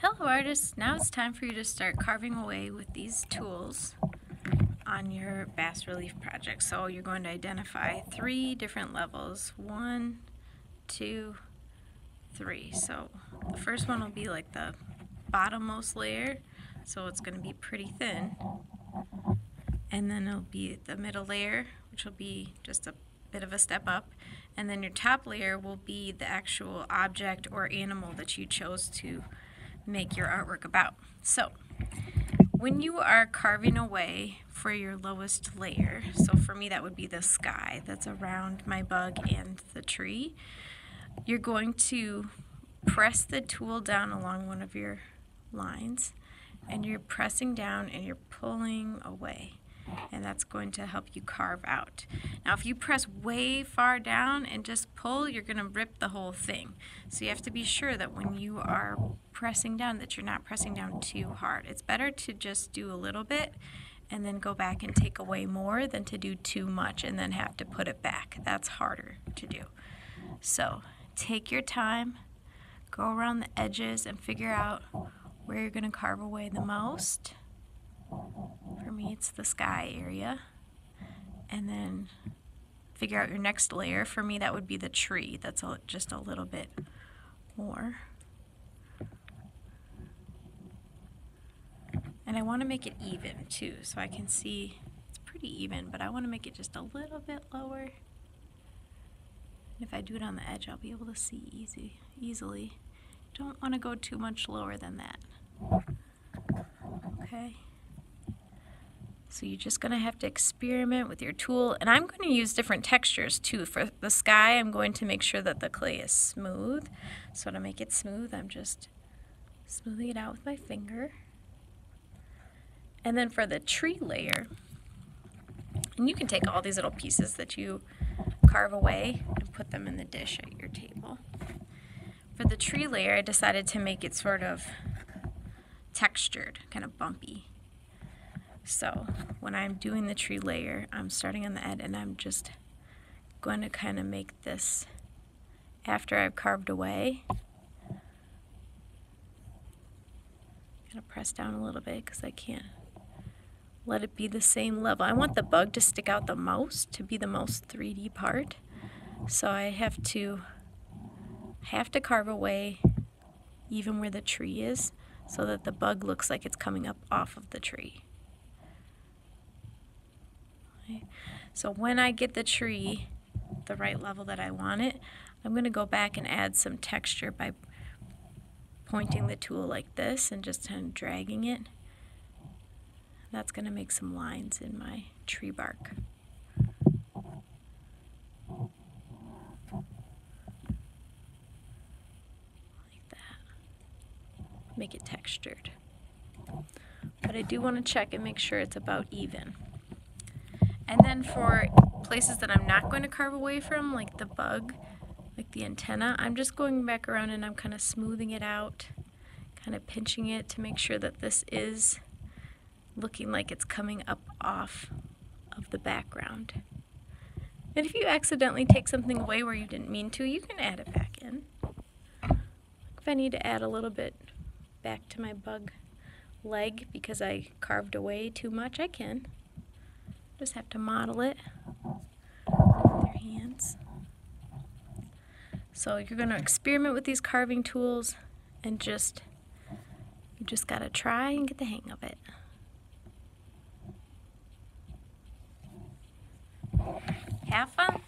Hello artists, now it's time for you to start carving away with these tools on your bas-relief project. So you're going to identify 3 different levels, 1, 2, 3. So the first one will be like the bottommost layer, so it's going to be pretty thin. And then it'll be the middle layer, which will be just a bit of a step up. And then your top layer will be the actual object or animal that you chose to make your artwork about. So when you are carving away for your lowest layer, so for me that would be the sky that's around my bug and the tree, you're going to press the tool down along one of your lines, and you're pressing down and you're pulling away, and that's going to help you carve out. Now if you press way far down and just pull, you're going to rip the whole thing. So you have to be sure that when you are pressing down that you're not pressing down too hard. It's better to just do a little bit and then go back and take away more than to do too much and then have to put it back. That's harder to do. So take your time, go around the edges and figure out where you're going to carve away the most. For me it's the sky area. And then figure out your next layer. For me that would be the tree. That's just a little bit more. And I want to make it even too, so I can see it's pretty even, but I want to make it just a little bit lower. And if I do it on the edge, I'll be able to see easily. Don't want to go too much lower than that. Okay. So you're just going to have to experiment with your tool, and I'm going to use different textures too. For the sky, I'm going to make sure that the clay is smooth. So to make it smooth, I'm just smoothing it out with my finger. And then for the tree layer, and you can take all these little pieces that you carve away and put them in the dish at your table. For the tree layer, I decided to make it sort of textured, kind of bumpy. So when I'm doing the tree layer, I'm starting on the end and I'm just going to kind of make this after I've carved away. Gotta press down a little bit because I can't let it be the same level. I want the bug to stick out the most, to be the most 3D part. So I have to carve away even where the tree is so that the bug looks like it's coming up off of the tree. Okay. So when I get the tree the right level that I want it, I'm going to go back and add some texture by pointing the tool like this and just kind of dragging it. That's going to make some lines in my tree bark. Like that. Make it textured. But I do want to check and make sure it's about even. And then for places that I'm not going to carve away from, like the bug, like the antenna, I'm just going back around and I'm kind of smoothing it out, kind of pinching it to make sure that this is looking like it's coming up off of the background. And if you accidentally take something away where you didn't mean to, you can add it back in. If I need to add a little bit back to my bug leg because I carved away too much, I can. Just have to model it with your hands. So you're going to experiment with these carving tools and you just got to try and get the hang of it. Have fun.